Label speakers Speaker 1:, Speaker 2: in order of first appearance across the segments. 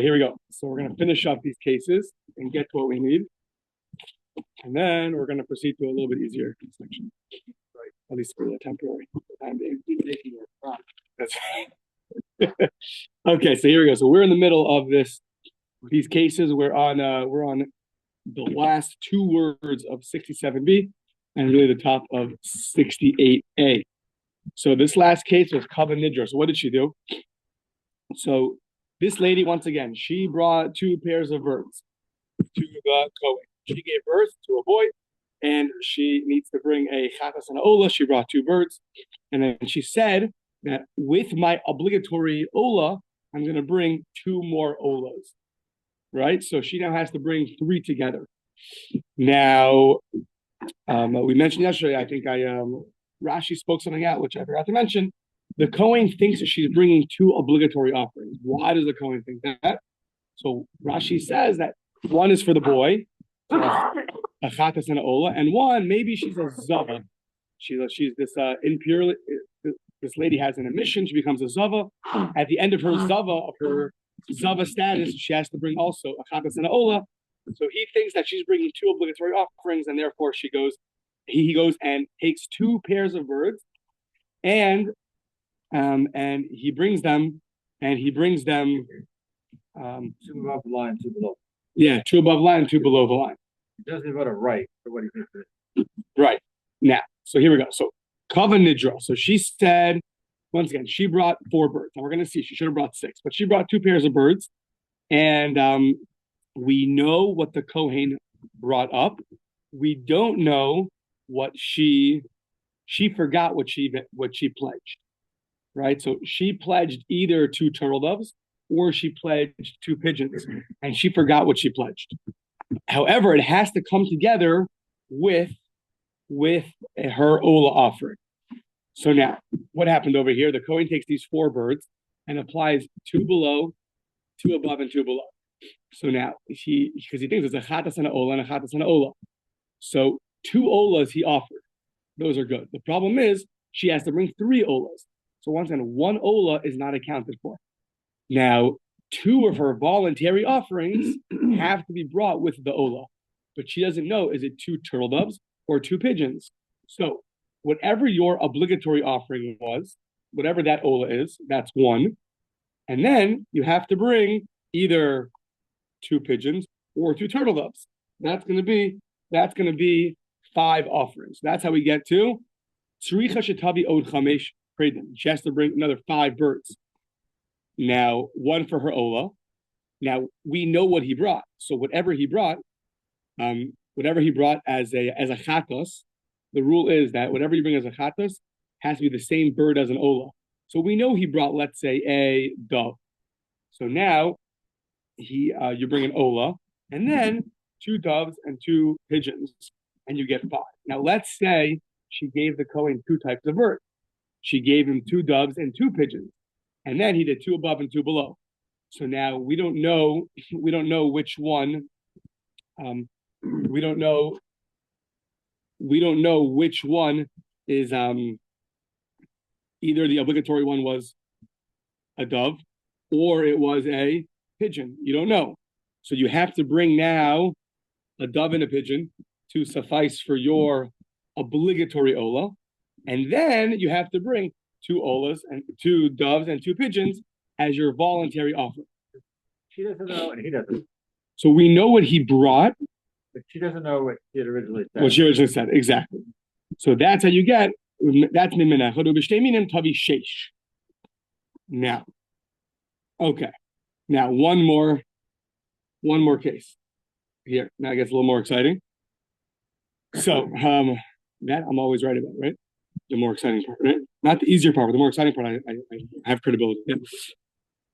Speaker 1: Here we go. So we're going to finish up these cases and get to what we need. And then we're going to proceed to a little bit easier section. Right. At least for the temporary time being. That's right. Okay, so here we go. So we're in the middle of these cases. We're on the last two words of 67b and really the top of 68a. So this last case was Kava Nidra. So what did she do? So this lady, once again, she brought two pairs of birds to the Kohen. She gave birth to a boy, and she needs to bring a chatas and a ola. She brought two birds, and then she said that with my obligatory ola, I'm going to bring two more olas, right? So she now has to bring three together. Now, we mentioned yesterday, I think Rashi spoke something out, which I forgot to mention. The Kohen thinks that she's bringing two obligatory offerings. Why does the Kohen think that? So Rashi says that one is for the boy, a chatas and an ola, and one, maybe she's a zava. She's this impure. This lady has an emission. She becomes a zava. At the end of her zava status, she has to bring also a chatas and an ola. So he thinks that she's bringing two obligatory offerings, and therefore he goes and takes two pairs of birds, and he brings them two
Speaker 2: above the line, two below.
Speaker 1: Yeah, two above the line, two below the line.
Speaker 2: He doesn't even right for what he thinks.
Speaker 1: Right. Now, so here we go. So Kava Nidra. So she said, once again, she brought four birds. Now we're going to see, she should have brought six, but she brought two pairs of birds. And we know what the Kohen brought up. We don't know what she forgot what she pledged. Right? So she pledged either two turtle doves or she pledged two pigeons, and she forgot what she pledged. However, it has to come together with her Ola offering. So now, what happened over here? The Kohen takes these four birds and applies two below, two above, and two below. So now, because he thinks it's a chatas and an Ola and a chatas and an Ola. So two Olas he offered. Those are good. The problem is she has to bring three Olas. So once again, one Ola is not accounted for. Now, two of her voluntary offerings have to be brought with the Ola. But she doesn't know, is it two turtle doves or two pigeons? So whatever your obligatory offering was, whatever that Ola is, that's one. And then you have to bring either two pigeons or two turtle doves. That's going to be five offerings. That's how we get to Tzricha Shetavi Od Chamesh. She has to bring another five birds. Now, one for her Ola. Now, we know what he brought. So whatever he brought as a chatos, the rule is that whatever you bring as a chatos has to be the same bird as an Ola. So we know he brought, let's say, a dove. So now you bring an Ola, and then two doves and two pigeons, and you get five. Now, let's say she gave the Kohen two types of birds. She gave him two doves and two pigeons, and then he did two above and two below. So now we don't know which one. We don't know which one is either the obligatory one was a dove or it was a pigeon. You don't know. So you have to bring now a dove and a pigeon to suffice for your obligatory Ola. And then you have to bring two Olas and two doves and two pigeons as your voluntary offering.
Speaker 2: She doesn't know, and he doesn't.
Speaker 1: So we know what he brought.
Speaker 2: But she doesn't know what he had originally said.
Speaker 1: What she originally said, exactly. So that's how you get, that's tavi sheish. Now, okay. Now, one more case. Here, now it gets a little more exciting. So, that I'm always right about, right? The more exciting part, right? Not the easier part, but the more exciting part, I have credibility. Yeah.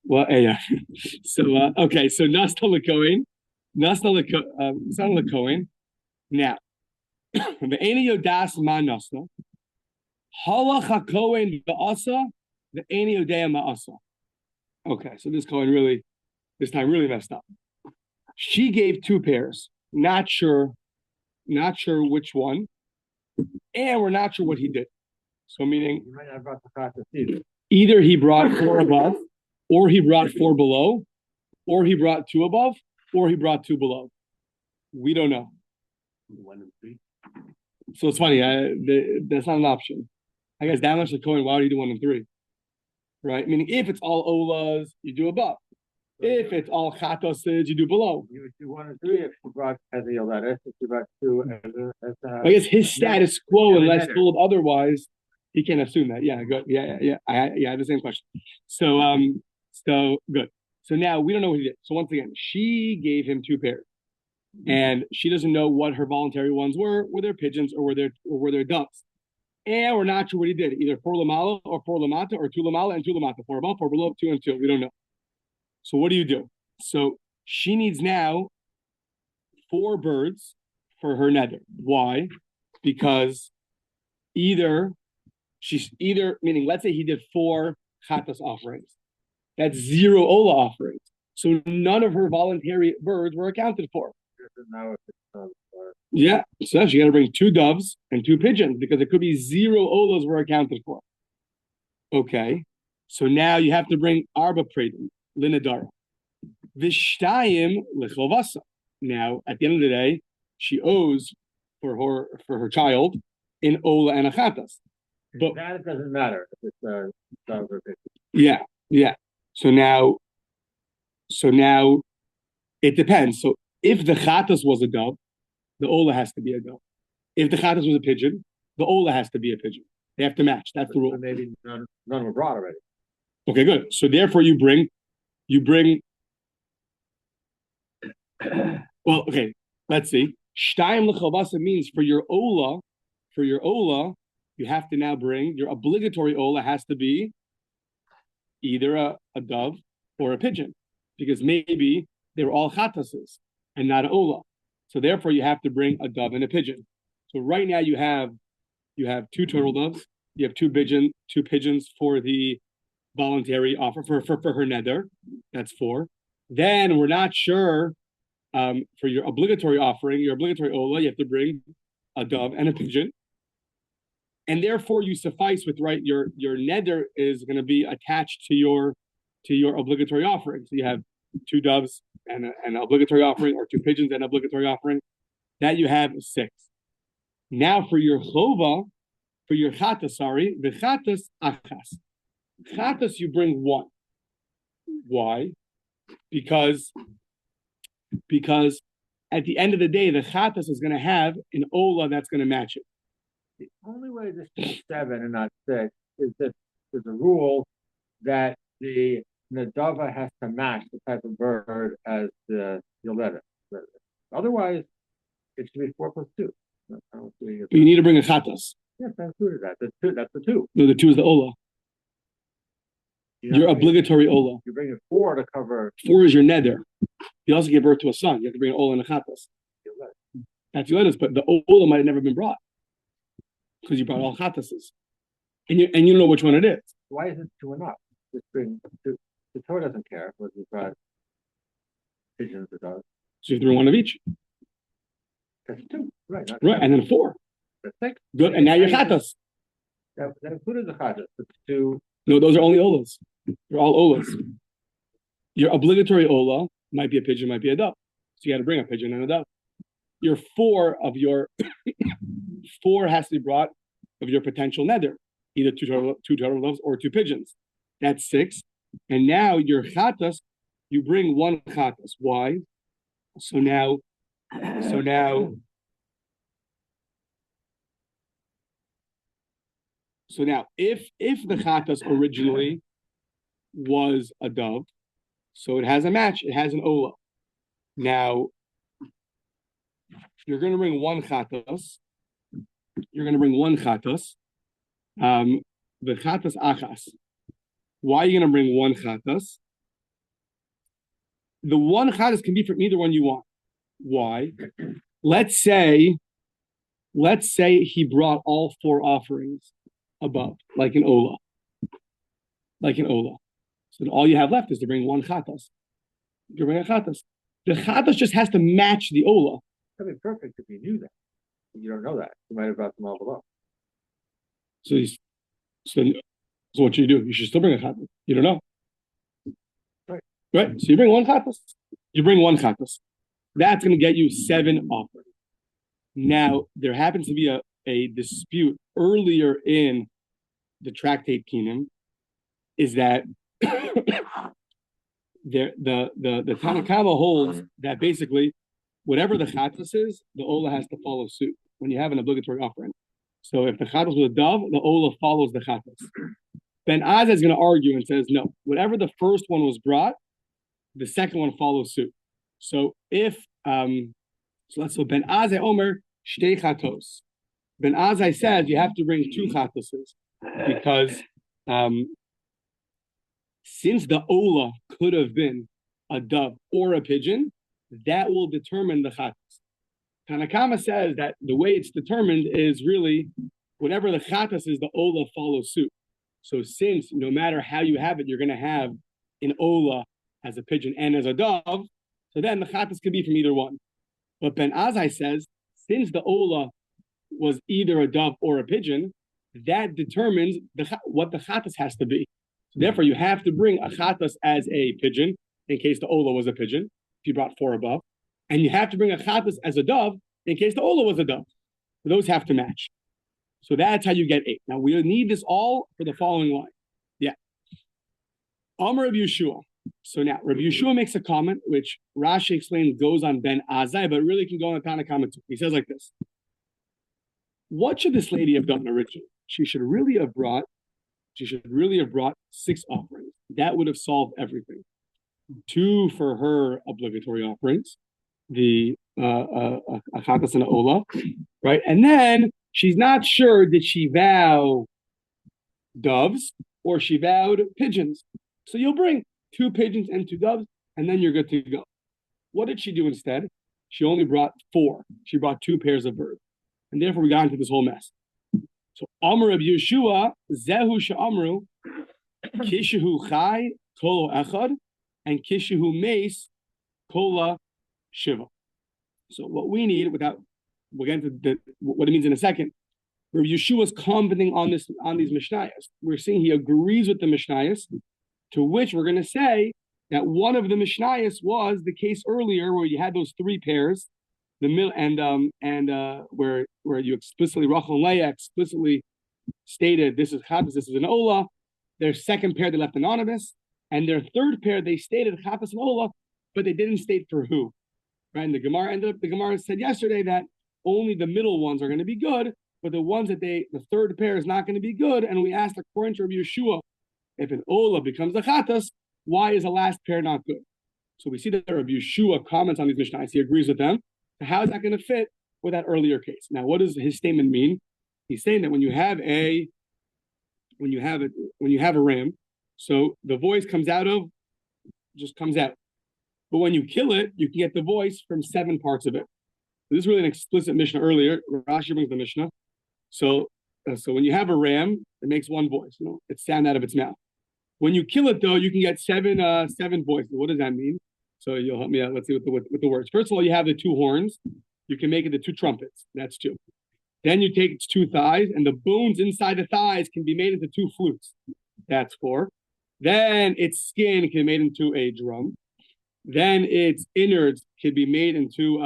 Speaker 1: Well, yeah. So, okay, so Nasna L'Kohen. Now, the Eini Yodas Ma Nasna. Halach HaKohen Ba'asa, the Eini Yodea Ma'asa. Okay, so this Kohen this time really messed up. She gave two pairs. Not sure which one. And we're not sure what he did. So meaning
Speaker 2: you might not have brought the chatas either.
Speaker 1: Either he brought four above or he brought four below, or he brought two above, or he brought two below. We don't know.
Speaker 3: 1 and 3.
Speaker 1: So it's funny. That's not an option. I guess that much the Kohen. Why do you do 1 and 3? Right? Meaning, if it's all olas, you do above. If it's all chatoses, you do below.
Speaker 2: You would do 1 and 3 if you brought as a yoledes, if you brought 2 as
Speaker 1: I guess his status quo,
Speaker 2: Yeah,
Speaker 1: unless
Speaker 2: better.
Speaker 1: told otherwise, he can't assume that. Yeah, good. Yeah. I have the same question. So good. So now we don't know what he did. So once again, she gave him 2 pairs, and she doesn't know what her voluntary ones were there pigeons, or were there doves. And we're not sure what he did, either 4 lamala or 4 lamata, or 2 lamala and 2 lamata, 4 above, 4 below, 2 and 2. We don't know. So what do you do? So she needs now 4 birds for her nether. Why? Because meaning, let's say he did 4 chatas offerings. That's 0 ola offerings. So none of her voluntary birds were accounted for.
Speaker 2: now if it's
Speaker 1: Yeah, so she got to bring 2 doves and 2 pigeons, because it could be 0 olas were accounted for. Okay, so now you have to bring arba predim, linadara, vishtayim lechovasa. Now, at the end of the day, she owes for her child in ola and achatas. But
Speaker 2: that it doesn't matter if it's dove or pigeon.
Speaker 1: yeah. So now it depends. So if the chatas was a dove, the ola has to be a dove. If the chatas was a pigeon, the ola has to be a pigeon. They have to match. That's the rule.
Speaker 2: So maybe none were brought already.
Speaker 1: Okay, good. So therefore, you bring. Well, okay. Let's see. Shtayim lechavasa means for your ola, you have to now bring your obligatory ola has to be either a dove or a pigeon, because maybe they were all chatases and not an ola. So therefore, you have to bring a dove and a pigeon. So right now you have 2 turtle doves, you have 2 pigeons for the voluntary offer for her nether. That's 4. Then we're not sure for your obligatory offering, your obligatory ola, you have to bring a dove and a pigeon. And therefore you suffice with your nether is going to be attached to your obligatory offering. So you have 2 doves and an obligatory offering, or 2 pigeons and obligatory offering. That you have 6. Now for your chova, for your chatas, the chatas achas. Chatas you bring 1. Why? Because at the end of the day, the chatas is going to have an ola that's going to match it.
Speaker 2: The only way this is 7 and not 6 is that there's a rule that the nadava has to match the type of bird as the yoleda. Otherwise, it should be 4 plus 2.
Speaker 1: But you need to bring a chatas.
Speaker 2: Yes, I included that. That's the 2.
Speaker 1: No, the 2 is the ola. Your obligatory ola.
Speaker 2: You're bringing 4 to cover.
Speaker 1: 4 is your nether. You also give birth to a son. You have to bring an ola and a chatas. That's yoledas, but the ola might have never been brought because you brought all chatases, and you don't know which one it is.
Speaker 2: Why isn't 2 enough? Just bring 2. The Torah doesn't care whether you brought pigeons or doves.
Speaker 1: So you have to bring 1 of each.
Speaker 2: That's 2, right?
Speaker 1: Right, and then 4.
Speaker 2: That's 6.
Speaker 1: Good, and now your chatas.
Speaker 2: That included the chatas, but 2.
Speaker 1: No, those are only olas. They're all olas. Your obligatory ola might be a pigeon, might be a dove. So you got to bring a pigeon and a dove. Your 4 of your 4 has to be brought of your potential nether, either 2 turtle doves or 2 pigeons. That's 6. And now your chatas, you bring 1 chatas. Why? So now, if the chatas originally was a dove, so it has a match, it has an ola. Now you're going to bring 1 chatas. The chatas achas. Why are you going to bring 1 chatas? The 1 chatas can be from either one you want. Why? Let's say he brought all 4 offerings above, like an ola. So then all you have left is to bring 1 chatas. You bring a chatas. The chatas just has to match the ola.
Speaker 2: That'd be perfect if you knew that. You don't know that. You might have brought them all below.
Speaker 1: So what you do? You should still bring a chatas. You don't know.
Speaker 2: Right.
Speaker 1: Right? So you bring one chatas. You bring one chatas. That's going to get you 7 offerings. Now, there happens to be a dispute earlier in the Tractate Kingdom, is that the Tanna Kama holds that basically whatever the chatas is, the ola has to follow suit when you have an obligatory offering. So if the chatas was a dove, the ola follows the chatas. Ben Azai is going to argue and says, no, whatever the first one was brought, the second one follows suit. So if so Ben Azai Omer shtei chatos. Ben Azai says you have to bring 2 chatoses because since the ola could have been a dove or a pigeon, that will determine the chatas. Tanna Kama says that the way it's determined is really whatever the chatas is, the ola follows suit. So since no matter how you have it, you're going to have an ola as a pigeon and as a dove, so then the chatas could be from either one. But Ben Azai says, since the ola was either a dove or a pigeon, that determines what the chatas has to be. So therefore, you have to bring a chatas as a pigeon, in case the ola was a pigeon, if you brought 4 above. And you have to bring a chatas as a dove, in case the ola was a dove. So those have to match. So that's how you get 8. Now, we need this all for the following line. Yeah. Amar Rabbi Yeshua. So now, Rabbi Yeshua makes a comment, which Rashi explains goes on Ben Azai, but really can go on Tanna Kama too. He says like this. What should this lady have done originally? She should really have brought 6 offerings. That would have solved everything. 2 for her obligatory offerings, the achatas and the ola, right? And then she's not sure, did she vow doves or she vowed pigeons? So you'll bring 2 pigeons and 2 doves, and then you're good to go. What did she do instead? She only brought 4. She brought 2 pairs of birds. And therefore we got into this whole mess. So Amar Rabbi Yeshua, Zehu Sha'amru, Kishahu Chai, Kolo Echad, and Kishahu Mace, Kola Shiva. So what we need, we'll get into what it means in a second. Rabbi Yeshua is commenting on these Mishnayos. We're seeing he agrees with the Mishnayos, to which we're going to say that one of the Mishnayos was the case earlier where you had those 3 pairs, the middle where you explicitly Rachel and Leah explicitly stated this is chatas, this is an ola. Their second pair they left anonymous, and their third pair they stated chatas and ola, but they didn't state for who. Right? And the Gemara said yesterday that only the middle ones are going to be good, but the ones that the third pair is not going to be good. And we asked according to Rabbi Yeshua, if an ola becomes a chatas, why is the last pair not good? So we see that Rabbi Yeshua comments on these Mishnahs. He agrees with them. So how is that going to fit with that earlier case? Now, what does his statement mean? He's saying that when you have a ram, so the voice comes out. But when you kill it, you can get the voice from 7 parts of it. This is really an explicit Mishnah earlier. Rashi brings the Mishnah. So when you have a ram, it makes 1 voice. It's sound out of its mouth. When you kill it, though, you can get 7 voices. What does that mean? So you'll help me out. Let's see with the words. First of all, you have the 2 horns. You can make it the 2 trumpets. That's 2. Then you take its 2 thighs, and the bones inside the thighs can be made into 2 flutes. That's 4. Then its skin can be made into a drum. Then its innards can be made into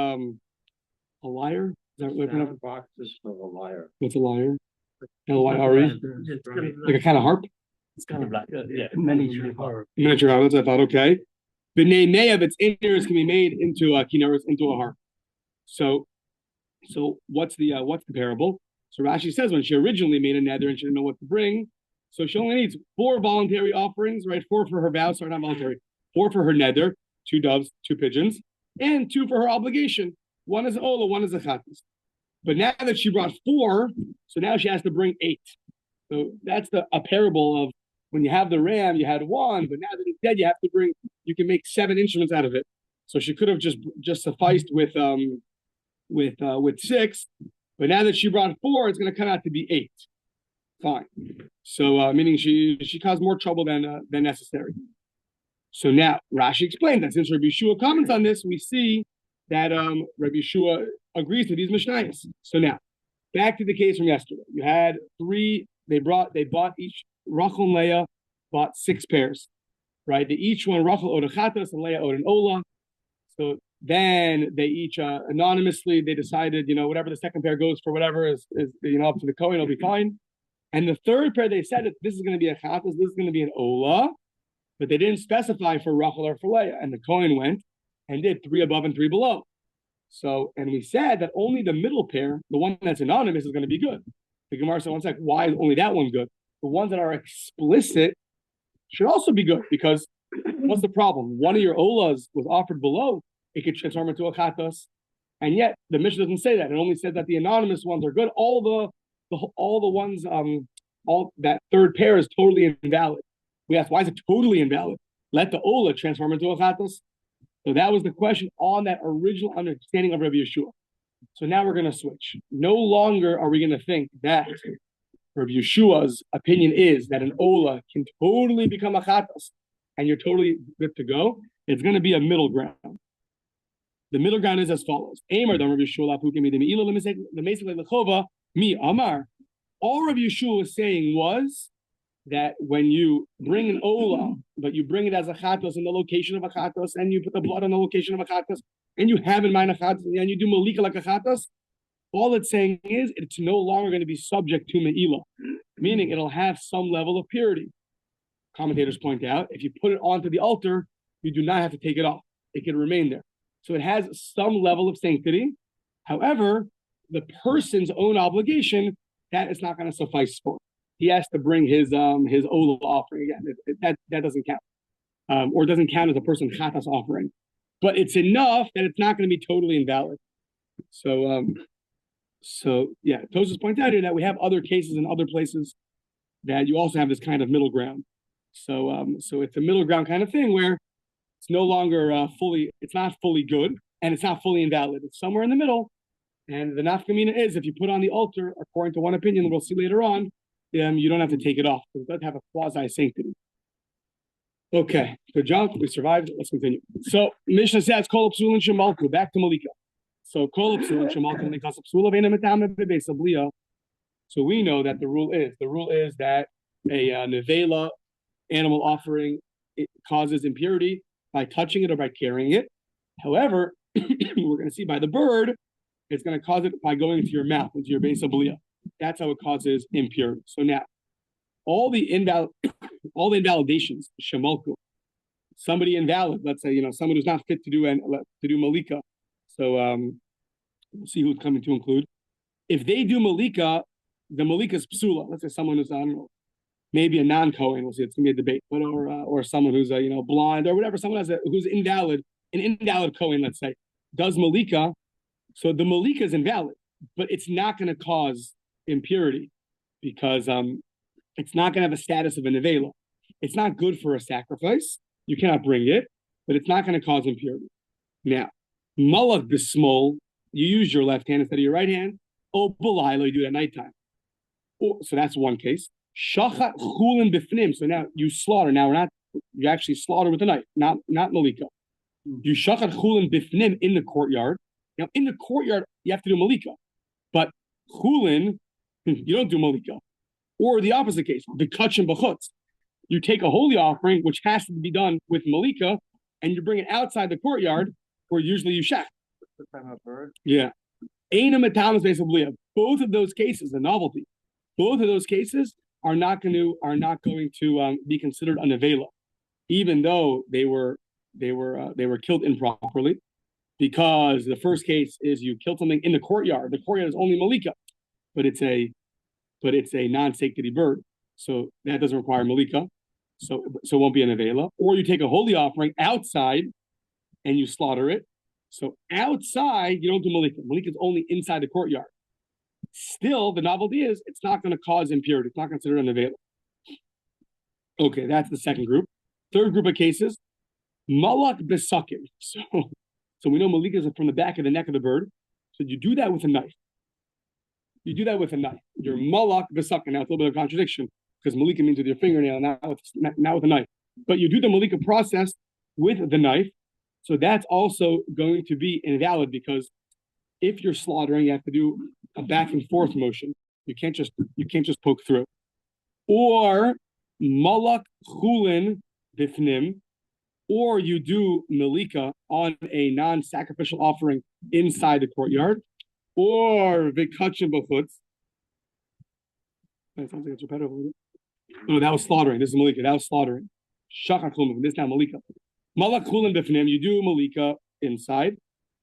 Speaker 1: a lyre. Is that what kind of
Speaker 2: boxes of a lyre?
Speaker 1: What's a lyre? L-Y-R-E? Like a kind of harp?
Speaker 3: It's kind of like miniature harp.
Speaker 1: Miniature harp. I thought, okay. The name of its innards can be made into a kinnaros, into a harp. So what's the parable? So Rashi says when she originally made a nether and she didn't know what to bring, so she only needs 4 voluntary offerings, right? 4 for her vow, sorry, not voluntary. 4 for her nether, 2 doves, 2 pigeons, and 2 for her obligation. 1 is ola, 1 is a chatas. But now that she brought 4, so now she has to bring 8. So that's a parable of when you have the ram, you had 1, but now that it's dead, you can make 7 instruments out of it. So she could have just sufficed with 6, but now that she brought 4, it's going to come out to be 8. Fine. So meaning she caused more trouble than necessary. So now Rashi explained that since Rabbi Yeshua comments on this, we see that Rabbi Yeshua agrees to these Mishnayos. So now back to the case from yesterday. You had 3. They bought each. Rachel and Leah bought 6 pairs. right? They each one Rachel owed a chatas and Leah owed an ola. So then they each anonymously they decided, whatever the second pair goes for, whatever is up to the Kohen, it'll be fine. And the third pair, they said that this is going to be a chatas, this is going to be an ola, but they didn't specify for Rachel or for Leah. And the Kohen went and did 3 above and 3 below. So, and we said that only the middle pair, the one that's anonymous, is going to be good. The Gemara said, one sec, why is only that one good? The ones that are explicit should also be good, because what's the problem? One of your olas was offered below, it could transform into a chatas, and yet the Mishnah doesn't say that. It only said that the anonymous ones are good. All the ones, all that third pair is totally invalid. We asked, why is it totally invalid? Let the ola transform into a chatas. So that was the question on that original understanding of Rabbi Yeshua. So now we're going to switch. No longer are we going to think that Rabbi Yeshua's opinion is that an ola can totally become a chatas and you're totally good to go. It's going to be a middle ground. The middle ground is as follows. All Rabbi Yeshua was saying was that when you bring an ola, but you bring it as a chatos in the location of a chatos, and you put the blood on the location of a chatos, and you have in mind a chatos, and you do malika like a chatos, all it's saying is it's no longer going to be subject to me'ilah, meaning it'll have some level of purity. Commentators point out, if you put it onto the altar, you do not have to take it off. It can remain there. So it has some level of sanctity. However, the person's own obligation, that is not going to suffice for. He has to bring his ola offering again. That doesn't count, or doesn't count as a person chatas offering. But it's enough that it's not going to be totally invalid. So yeah, Tosfos points out here that we have other cases in other places that you also have this kind of middle ground. So it's a middle ground kind of thing where it's no longer it's not fully good and it's not fully invalid. It's somewhere in the middle. And the nafkamina is if you put on the altar, according to one opinion, we'll see later on, you don't have to take it off. It does have a quasi sanctity. Okay, good job. We survived. Let's continue. So Mishnah says, "Kol psul and shemalku." Back to Malika. So kol psul and shemalku because psul ve'ena metam bebeis blia. So we know that the rule is that a nevela animal offering it causes impurity by touching it or by carrying it. However, we're going to see by the bird, it's going to cause it by going into your mouth, into your base of blia. That's how it causes impurity. So now, all the invalidations, shemalku, somebody invalid, let's say, someone who's not fit to do malika. So we'll see who's coming to include. If they do malika, the malika is psula. Let's say someone who's, I don't know, maybe a non-Kohen, we'll see, it's going to be a debate, but or someone who's, blind or whatever, someone who's invalid, an invalid Kohen, let's say, does malika. So the malika is invalid, but it's not going to cause impurity because it's not going to have a status of a nevela. It's not good for a sacrifice. You cannot bring it, but it's not going to cause impurity. Now, malak bismol, you use your left hand instead of your right hand. Oh, balaylo, you do it at nighttime. So that's one case. Shachat chulin bifnim. So now you slaughter. Now you actually slaughter with a knife, not malika. You shachat chulin bifnim in the courtyard. Now in the courtyard you have to do malika, but chulin you don't do malika. Or the opposite case, the kachim b'chutz. You take a holy offering, which has to be done with malika, and you bring it outside the courtyard, where usually you shach. Yeah. Both of those cases, the novelty, both of those cases are not going to be considered a nevela, even though they were killed improperly, because the first case is you killed something in the courtyard. The courtyard is only malika, but it's a non-sanctity bird, so that doesn't require malika, so it won't be a nevela. Or you take a holy offering outside and you slaughter it. So outside you don't do malika. Malika is only inside the courtyard. Still, the novelty is it's not going to cause impurity. It's not considered a nevela. Okay, that's the second group. Third group of cases, malak besakim. So we know malika is from the back of the neck of the bird. So you do that with a knife. Your malak besakim. Now it's a little bit of a contradiction because malika means with your fingernail, not with a knife. But you do the malika process with the knife. So that's also going to be invalid because if you're slaughtering, you have to do a back and forth motion. You can't just poke through. Or malak chulin bifnim, or you do malika on a non-sacrificial offering inside the courtyard, or vikachim b'chutz. That sounds like it's repetitive. No, that was slaughtering. This is malika. That was slaughtering. Shachar klumim. This is now malika. Malak kulim b'fnim. You do malika inside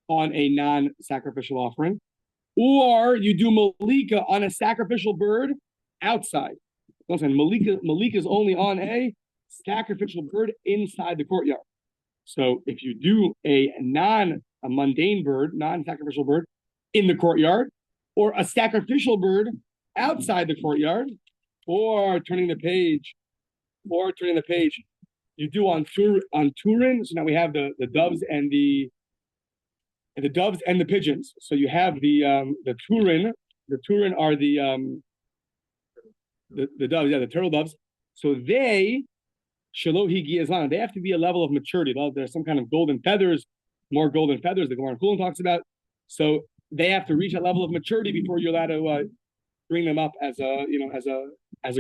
Speaker 1: on a non-sacrificial offering, or you do malika on a sacrificial bird outside. Listen, malika is only on a sacrificial bird inside the courtyard. So if you do a mundane bird, non-sacrificial bird in the courtyard, or a sacrificial bird outside the courtyard, or turning the page, you do on Turin. So now we have the doves and the pigeons. So you have the Turin. The Turin are the doves, the turtle doves. So they they have to be a level of maturity. There's some kind of golden feathers, more golden feathers. The Gemara Kollel talks about. So they have to reach that level of maturity before you're allowed to bring them up as a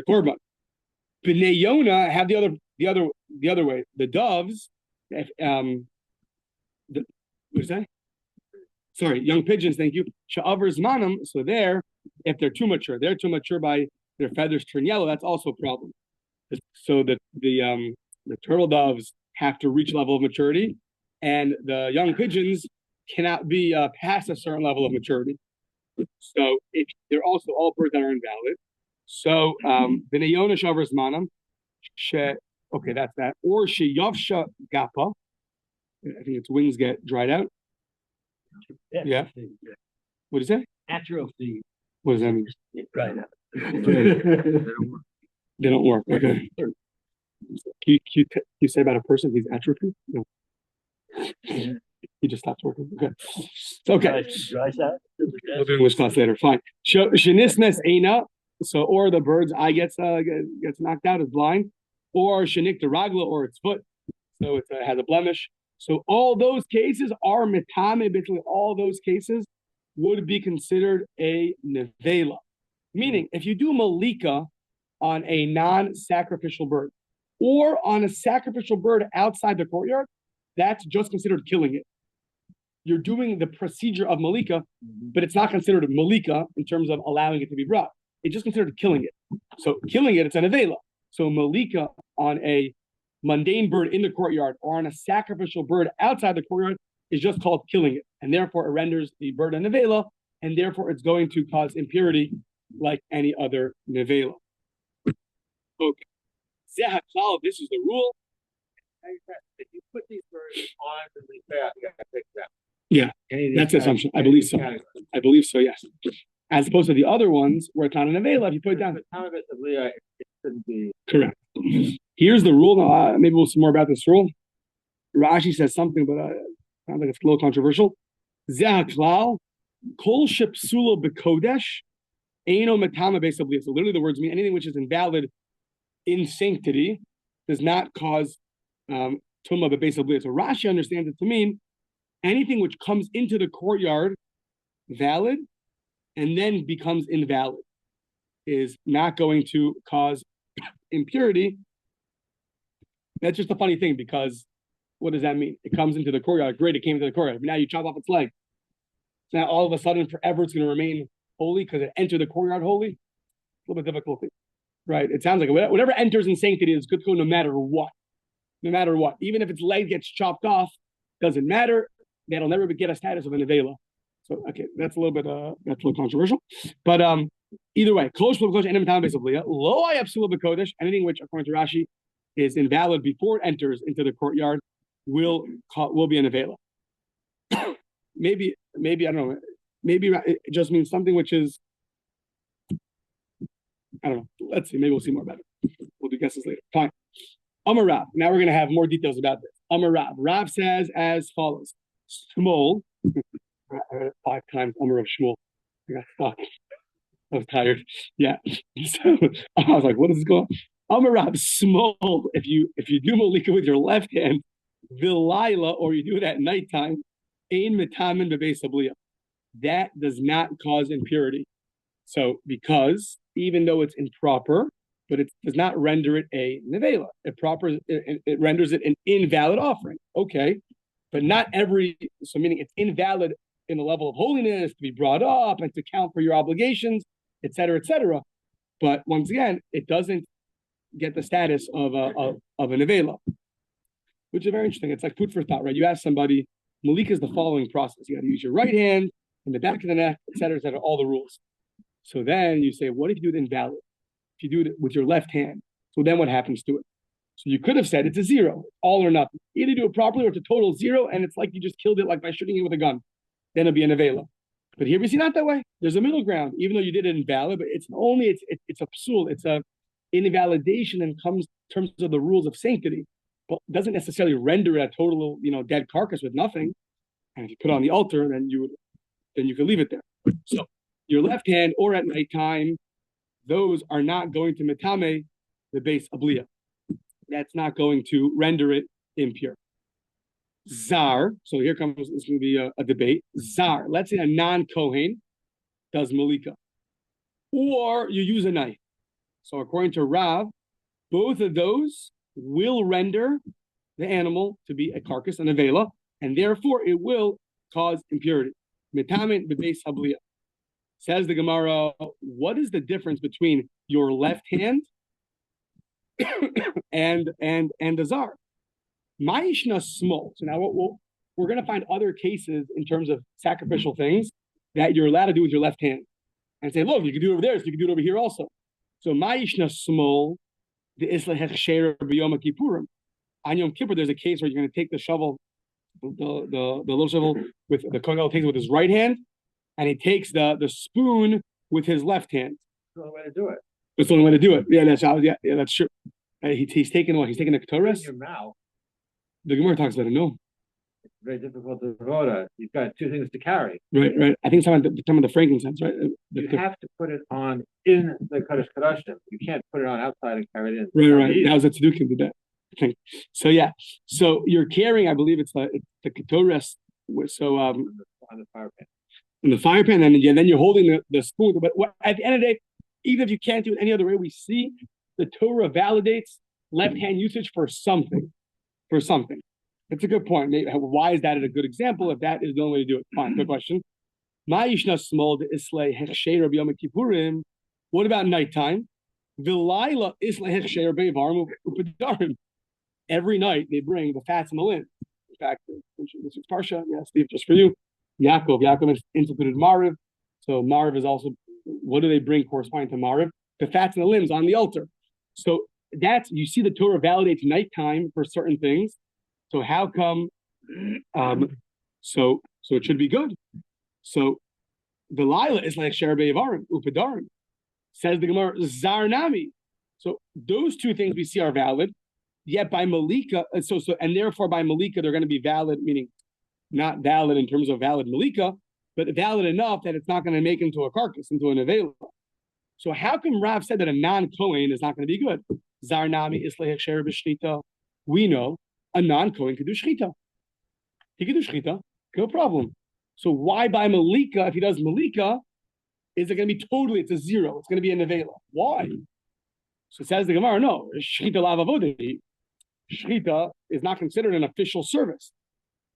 Speaker 1: korban. B'nei Yonah have the other way. The doves, what is that? Sorry, young pigeons. Thank you. Sha'avar zmanam. So if they're too mature by their feathers turn yellow. That's also a problem. So the turtle doves have to reach a level of maturity, and the young pigeons cannot be past a certain level of maturity. So they're also all birds that are invalid. So b'nei Yonah sha'avar zmanam. Okay, that's that. Or sheyavsha gapa. I think its wings get dried out. Yeah. What is that?
Speaker 3: Atrophy.
Speaker 1: What does that mean?
Speaker 3: Right now.
Speaker 1: They don't work. Okay. Can you say about a person he's atrophy? No. He just stops working. Okay. Okay. We'll do English class later. Fine. Shenismes eina. So, or the bird's eye gets knocked out, is blind, or shenik the ragla, or its foot, so it has a blemish. So all those cases are metame. Basically, all those cases would be considered a nevela. Meaning, if you do malika on a non-sacrificial bird, or on a sacrificial bird outside the courtyard, that's just considered killing it. You're doing the procedure of malika, but it's not considered malika in terms of allowing it to be brought. It's just considered killing it. So killing it, it's a nevela. So malika on a mundane bird in the courtyard or on a sacrificial bird outside the courtyard is just called killing it. And therefore it renders the bird a nevela, and therefore it's going to cause impurity like any other nevela. Okay. This is the rule.
Speaker 2: If you put these birds on the leaf, you got to fix them.
Speaker 1: Yeah, that's the assumption. I believe so. I believe so, yes. As opposed to the other ones where it's not an avela, if you put it down.
Speaker 2: The time of it shouldn't be
Speaker 1: correct. Here's the rule. Maybe we'll see more about this rule. Rashi says something, but sounds like it's a little controversial. Zehaklal, kol shepsula bekodesh, eino metama beisabli. So literally the words mean anything which is invalid in sanctity does not cause tumma bebeisabli. So Rashi understands it to mean anything which comes into the courtyard valid and then becomes invalid is not going to cause impurity. That's just a funny thing, because what does that mean? It comes into the courtyard. Great, it came into the courtyard. But now you chop off its leg. So now all of a sudden forever it's going to remain holy because it entered the courtyard holy. It's a little bit difficult, right? It sounds like whatever enters in sanctity is good to go no matter what. No matter what. Even if its leg gets chopped off, doesn't matter. That'll never get a status of an avela. So okay, that's a little controversial. But either way, anything which, according to Rashi, is invalid before it enters into the courtyard will be an avela. maybe I don't know. Maybe it just means something which is, I don't know. Let's see. Maybe we'll see more about it. We'll do guesses later. Fine. Amar Rav. Now we're going to have more details about this. Amar Rav. Rav says as follows. Shmuel. I heard it 5 times. Amar of Shmuel. I got stuck. I was tired. Yeah. So I was like, what is going on? Amar Rav. Shmuel. If you do malika with your left hand, vilaila, or you do it at nighttime, ein metamin bebeis abliya. That does not cause impurity. So because even though it's improper, but it does not render it a nevela. It renders it an invalid offering. Okay, but not every. So meaning it's invalid in the level of holiness to be brought up and to count for your obligations, etc., etc. But once again, it doesn't get the status of a nevela, which is very interesting. It's like food for thought, right? You ask somebody, Malika is the following process. You got to use your right hand in the back of the neck, etc., etc., all the rules. So then you say, what if you do it invalid? If you do it with your left hand, so then what happens to it? So you could have said it's a zero, all or nothing. Either do it properly or it's a total zero, and it's like you just killed it like by shooting it with a gun. Then it'll be a nevela. But here we see not that way. There's a middle ground, even though you did it invalid, but it's a psul, it's a invalidation in terms of the rules of sanctity, but doesn't necessarily render it a total, dead carcass with nothing. And if you put it on the altar, then you could leave it there. So your left hand or at nighttime, those are not going to metame the base abliya. That's not going to render it impure. Zar, so here comes, this is going to be a debate. Zar, let's say a non-Kohen does malika, or you use a knife. So according to Rav, both of those will render the animal to be a carcass, an avela, and therefore it will cause impurity. Metamin bebeis habliya. Says the Gemara, what is the difference between your left hand and the zar? Ma'ishna small. So now we're going to find other cases in terms of sacrificial things that you're allowed to do with your left hand, and say, look, you can do it over there, so you can do it over here also. So ma'ishna small, the isla hechsher b'yom kippurim. On Yom Kippur, there's a case where you're going to take the shovel, the little shovel with the Kollel takes it with his right hand, and he takes the spoon with his left hand.
Speaker 2: That's the only way to do it.
Speaker 1: That's the only way to do it. Yeah, that's true. He's taking what? He's taking a ketores.
Speaker 2: Your mouth.
Speaker 1: The Gemara talks about it. No,
Speaker 2: it's very difficult to vote. You've got two things to carry.
Speaker 1: Right. I think some of the frankincense, right?
Speaker 2: You have to put it on in the Kodesh Kodashim. You can't put it on outside and carry it
Speaker 1: in. Right. That was a Tzedukim did that. I think. So yeah. So you're carrying, I believe it's the ketores. So
Speaker 2: on the fire pan.
Speaker 1: In the fire pan, and then you're holding the spoon. But at the end of the day, even if you can't do it any other way, we see the Torah validates left hand usage for something. It's a good point. Why is that a good example? If that is the only way to do it, fine. Good question. What about nighttime? Every night they bring the fats and the limbs. In fact, this is Parsha. Yeah, Steve, just for you. Yaakov has instituted Mariv. So Mariv is also, what do they bring corresponding to Mariv? The fats and the limbs on the altar. So you see the Torah validates nighttime for certain things. So how come? So it should be good. So the Lila is like Sherbei Avarim Upadarim. Says the Gemara Zarnami. So those two things we see are valid. Yet by Malika, and therefore by Malika they're going to be valid, meaning not valid in terms of valid Malika, but valid enough that it's not going to make into a carcass, into an avela. So how come Rav said that a non-Kohen is not going to be good? Zarnami isleh hechsher b'shchita. We know a non-Kohen could do shchita. He could do shchita, no problem. So why by Malika, if he does Malika, is it going to be totally, it's a zero. It's going to be a nevela. Why? So it says the Gemara, no, shchita lav avodah. Shchita is not considered an official service.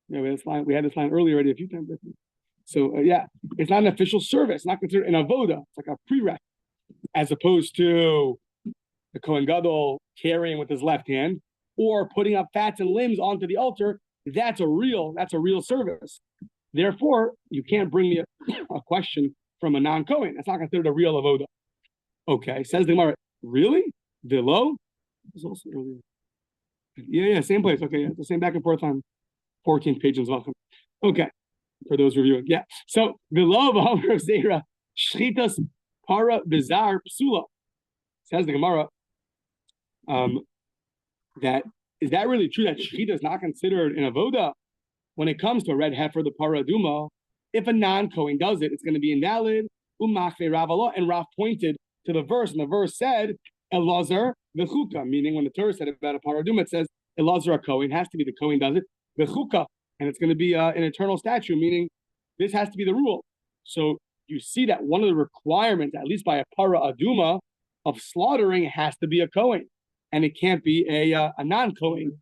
Speaker 1: We had this line earlier already a few times. So it's not an official service. It's not considered an avoda. It's like a prereq, as opposed to the Kohen Gadol carrying with his left hand or putting up fats and limbs onto the altar. That's a real service. Therefore, you can't bring me a question from a non-Kohen. That's not considered a real avoda. Okay, says the Gemara. Really? Below? This was also earlier. Yeah, same place. Okay, it's the same back and forth on 14th page in Zevachim. Okay, for those reviewing. Yeah. So below the of Zera, Shchitas Para Bizar Psula. Says the Gemara. That is that really true that Shchita is not considered an avoda when it comes to a red heifer, the Para Duma? If a non-Kohen does it, it's going to be invalid. And Rav pointed to the verse, and the verse said, Elazar v'chuka, meaning when the Torah said about a paraduma, it says Elazar a Kohen, has to be the Kohen does it, v'chuka, and it's going to be an eternal statue, meaning this has to be the rule. So you see that one of the requirements, at least by a para aduma, of slaughtering has to be a Kohen, and it can't be a non-Kohen.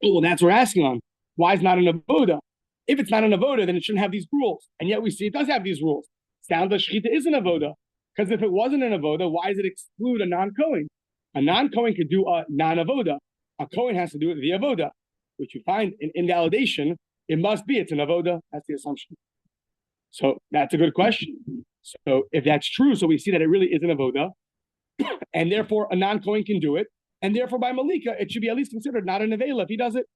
Speaker 1: Well, that's what we're asking on. Why is not an avoda? If it's not an avoda, then it shouldn't have these rules. And yet we see it does have these rules. Sounds like shechita is an avoda. Because if it wasn't an avoda, why does it exclude a non-Kohen? A non-Kohen could do a non-avoda. A Kohen has to do it the avoda, which you find in invalidation. It must be, it's an avoda. That's the assumption. So that's a good question. So if that's true, so we see that it really is an avoda, and therefore a non-Kohen can do it, and therefore by Malika, it should be at least considered not an avela if he does it.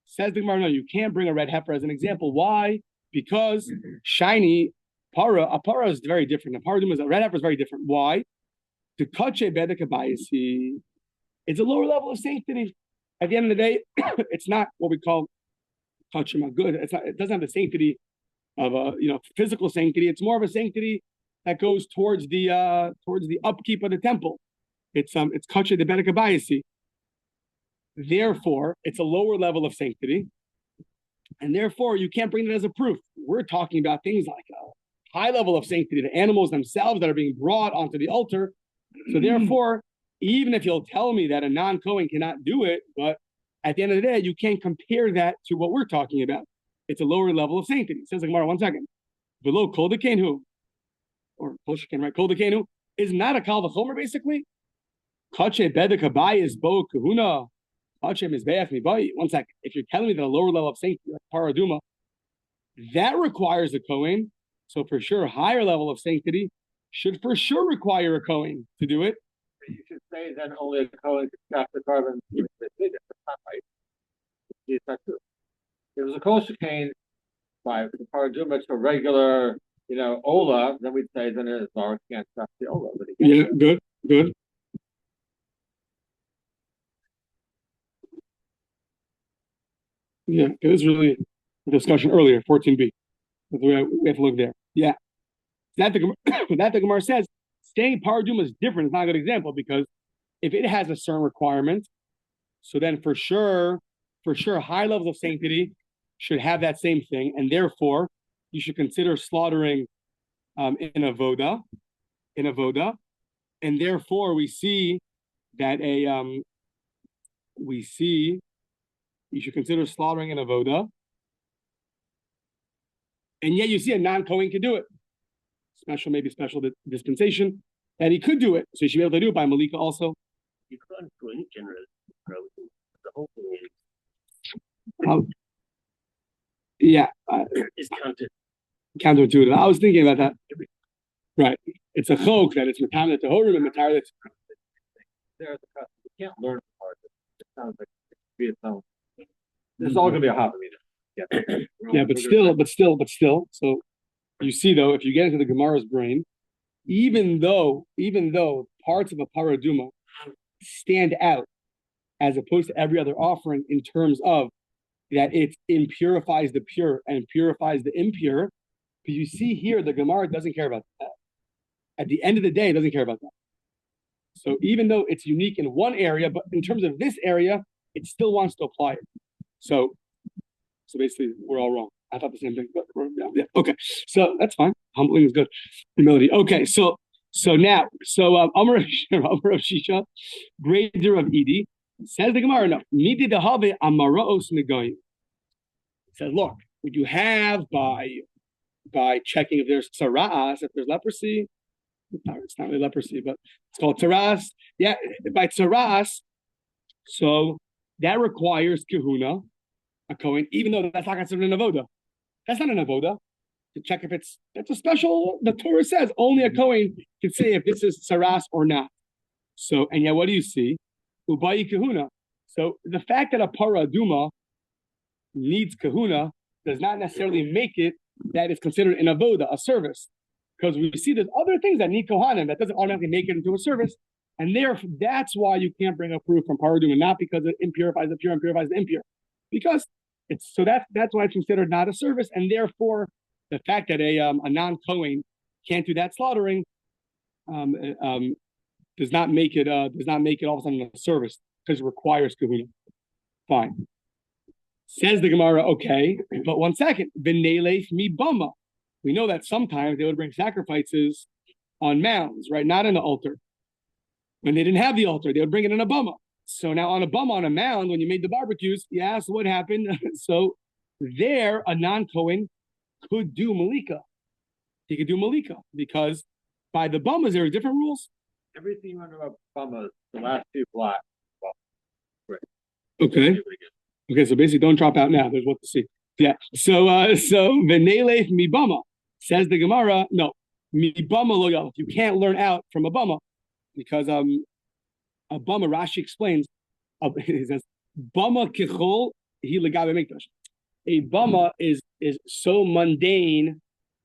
Speaker 1: Says the Gemara, no, you can't bring a red heifer as an example. Why? Because shiny a para is very different. A red heifer is very different. Why? The kache bedekabayisi, it's a lower level of sanctity. At the end of the day, it's not what we call kache good. It's not. It doesn't have the sanctity of a physical sanctity. It's more of a sanctity that goes towards the upkeep of the temple. It's kache de bedekabayisi. Therefore, it's a lower level of sanctity, and therefore you can't bring it as a proof. We're talking about things like a high level of sanctity, the animals themselves that are being brought onto the altar. So therefore, even if you'll tell me that a non-Kohen cannot do it, but at the end of the day, you can't compare that to what we're talking about. It's a lower level of sanctity. It says like Gemara, 1 second. Below kol dekenu, or kol sheken, right? Kol dekenu is not a kal v'chomer basically. Kache bedek habayis is bo kahuna. 1 second. If you're telling me that a lower level of sanctity, like paraduma, that requires a Kohen, so for sure, a higher level of sanctity should for sure require a Kohen to do it.
Speaker 2: You should say then only a Kohen can craft the carbon. That's not right. It's not true. If it was a kosher cane by the paraduma to a regular, ola, then we'd say then a Zara can't craft the ola. But
Speaker 1: yeah, good. Yeah, it was really a discussion earlier, 14b. We have to look there. Yeah. That the Gemara says, staying paraduma is different. It's not a good example because if it has a certain requirement, so then for sure, high levels of sanctity should have that same thing, and therefore you should consider slaughtering in a voda, and therefore we see that you should consider slaughtering in a voda, and yet you see a non-Kohen can do it. Maybe special dispensation, that he could do it. So you should be able to do it by Malika also.
Speaker 3: You can't go in general. The whole thing is
Speaker 1: counterintuitive. I was thinking about that. Right. It's a chok that it's matamna to horim and matar that's.
Speaker 2: There's a custom. You can't learn part of it. It sounds like it should be its own. This is all going to be a hobby.
Speaker 1: Yeah, but still. So you see, though, if you get into the Gemara's brain, even though parts of a paraduma stand out as opposed to every other offering in terms of that it impurifies the pure and purifies the impure, but you see here the Gemara doesn't care about that. At the end of the day, it doesn't care about that. So even though it's unique in one area, but in terms of this area, it still wants to apply it. So basically, we're all wrong. I thought the same thing, but yeah. Okay, so that's fine. Humbling is good. Humility. Okay, so Amar of Shisha, grader of Edi, says the Gemara. No, Midi dehave amaraos negoyim. It says, look, what you have by checking if there's tsaras, if there's leprosy. It's not really leprosy, but it's called tsaras. Yeah, by tsaras, so that requires kahuna, a Kohen, even though that's not considered an avoda. That's not an avoda. To check if it's a special. The Torah says only a Kohen can say if this is tsaras or not. So, and yet what do you see? Ubayi kahuna. So the fact that a paraduma needs kahuna does not necessarily make it that it's considered an avoda, a service. Because we see there's other things that need kohanim that doesn't automatically make it into a service. And that's why you can't bring a proof from paraduma, not because it impurifies the pure and purifies the impure. Because that's why it's considered not a service, and therefore the fact that a non-Kohen can't do that slaughtering does not make it all of a sudden a service because it requires kahuna. Fine. Says the Gemara, okay, but 1 second. V'neleif mi bama. We know that sometimes they would bring sacrifices on mounds, right? Not in the altar. When they didn't have the altar, they would bring it in a bama. So now on a bama, on a mound, when you made the barbecues, you asked what happened. So there, a non-Kohen could do malika. He could do malika because by the bamas, there are different rules.
Speaker 2: Everything under a bummer, the last two blocks.
Speaker 1: Okay. Okay, so basically don't drop out now. There's what to see. Yeah. So Venelef mi bama, says the Gemara, no. Mi bama lo yalef. You can't learn out from a bama because a bama, Rashi explains, he says, bama kichol hi legabe mikdash. A bama is so mundane,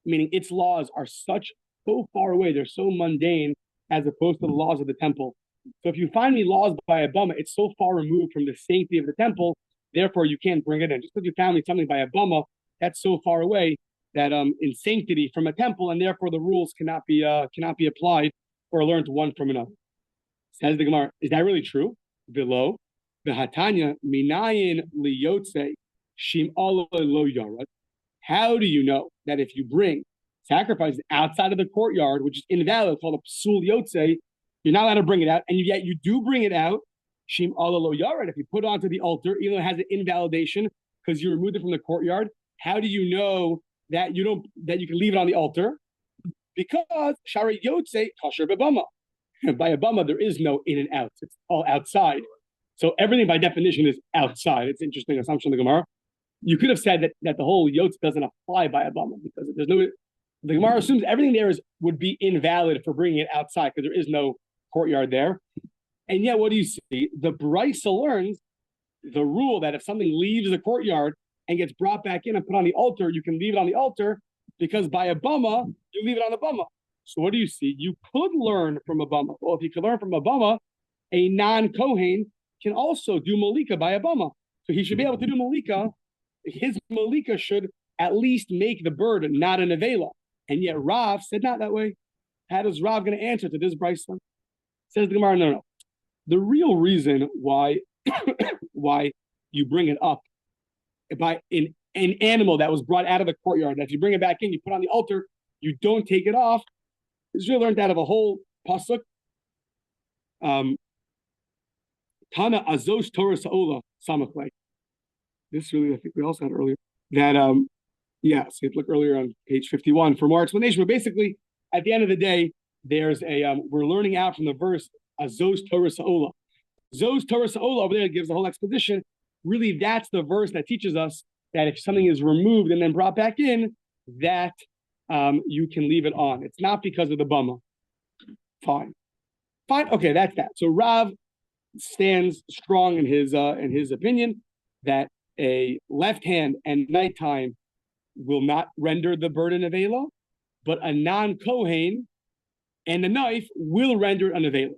Speaker 1: meaning its laws are so far away, they're so mundane as opposed to the laws of the temple. So if you find me laws by a bama, it's so far removed from the sanctity of the temple, therefore you can't bring it in. Just because you found me something by a bama, that's so far away that in sanctity from a temple, and therefore the rules cannot be applied or learned one from another. Says the Gemara, is that really true? Below, the Hatanya minayin liyotze shim lo yarad. How do you know that if you bring sacrifices outside of the courtyard, which is invalid, called a psul yotze, you're not allowed to bring it out, and yet you do bring it out, shim lo yarad, if you put it onto the altar, even though it has an invalidation because you removed it from the courtyard, how do you know that you can leave it on the altar? Because shari yotze kasher bebama. By a bama, there is no in and out. It's all outside. So everything by definition is outside. It's an interesting assumption of the Gemara. You could have said that the whole yotze doesn't apply by a bama because there's no. The Gemara assumes everything there would be invalid for bringing it outside because there is no courtyard there. And yet, what do you see? The Brisa learns the rule that if something leaves the courtyard and gets brought back in and put on the altar, you can leave it on the altar because by a bama, you leave it on the bama. So what do you see? You could learn from a bama. Well, if you could learn from a bama, a non-Kohen can also do malika by a bama. So he should be able to do malika. His malika should at least make the bird not an avela. And yet Rav said not that way. How is Rav going to answer to this Brisa? Says the Gemara, no. The real reason why you bring it up by an animal that was brought out of the courtyard, that if you bring it back in, you put on the altar, you don't take it off, is really learned out of a whole pasuk. Tana azos Torah sa'ola samachlei. This really, I think we also had earlier. That, so you have to look earlier on page 51 for more explanation. But basically, at the end of the day, there's we're learning out from the verse, azos Torah sa'ola. Zos Torah sa'ola over there gives the whole exposition. Really, that's the verse that teaches us that if something is removed and then brought back in, that you can leave it on. It's not because of the bama. Fine. Okay, that's that. So Rav stands strong in his opinion that a left hand and nighttime will not render the burden of avela, but a non-Kohen and a knife will render an avela.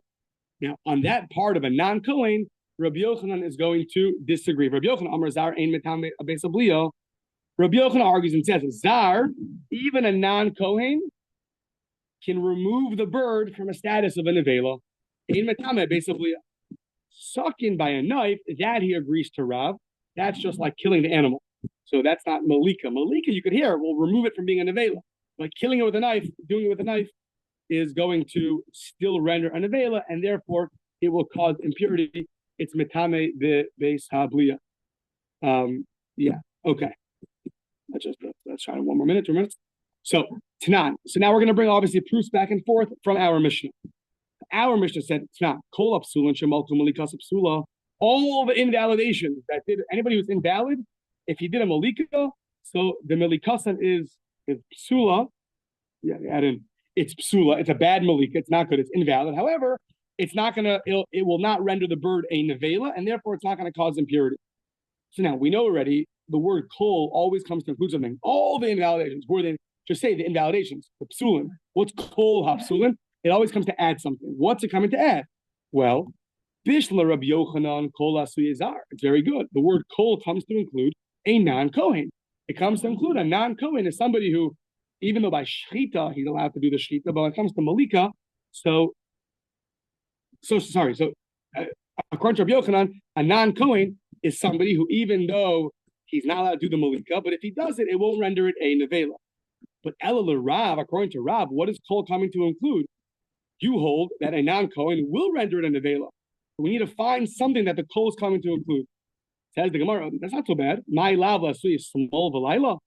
Speaker 1: Now, on that part of a non-Kohen, Rabbi Yochanan is going to disagree. Rabbi Yochanan, Amar Zar ein metam besablio. Rabbi Yochanan argues and says, Zar, even a non-Kohen, can remove the bird from a status of an avela. Ein metam besablio. Sucking by a knife, that he agrees to Rav. That's just like killing the animal. So that's not malika. Malika, you could hear, will remove it from being an avela. But killing it with a knife, doing it with a knife, is going to still render an avela, and therefore it will cause impurity. It's metame the base habliya. Okay. Let's try 1 more minute, 2 minutes. So Tanan. So now we're going to bring obviously proofs back and forth from our Mishnah. Our Mishnah said Tanan kol apsula and shemaltu malikas apsula. All the invalidations that did anybody who's invalid, if he did a malika, so the malikasan is psula. Yeah, add in. It's psula. It's a bad malika. It's not good. It's invalid. However, it's not gonna. It will not render the bird a nevela, and therefore it's not going to cause impurity. So now we know already the word kol always comes to include something. All the invalidations, more than just say the invalidations, the psulin. What's kol hapsulin? It always comes to add something. What's it coming to add? Well, bishla Rabbi Yochanan kol asuyezar. It's very good. The word kol comes to include a non-Kohen. It comes to include a non-Kohen is somebody who, even though by shchita he's allowed to do the shchita, but when it comes to malika, according to Rabbi Yochanan, a non-Kohen is somebody who, even though he's not allowed to do the malika, but if he does it, it won't render it a nevela. But Elul Rav, according to Rav, what is kol coming to include? You hold that a non-Kohen will render it an Avela. We need to find something that the kol is coming to include. Says the Gemara, that's not so bad. My lava small v'layla.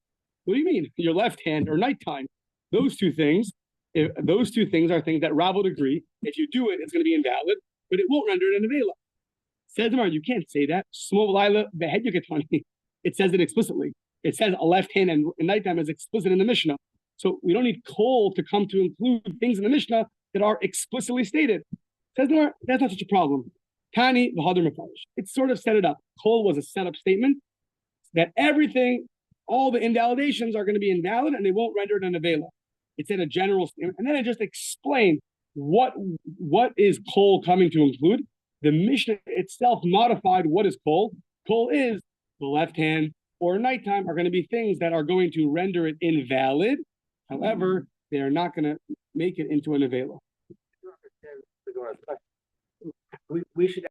Speaker 1: What do you mean? Your left hand or nighttime? Those two things are things that Rav would agree. If you do it, it's going to be invalid, but it won't render it an Avela. Says the Gemara, you can't say that. Small v'layla behead you get funny. It says it explicitly. It says a left hand and nighttime is explicit in the Mishnah. So we don't need kol to come to include things in the Mishnah that are explicitly stated. Says the Gemara, that's not such a problem. Tani v'hader mefarish. It sort of set it up. Kol was a setup statement that everything, all the invalidations are going to be invalid and they won't render it an avela. It said a general statement, and then it just explained what is kol coming to include. The Mishnah itself modified what is kol. Kol is the left hand or nighttime are going to be things that are going to render it invalid. However, they are not going to make it into an avela.
Speaker 3: We should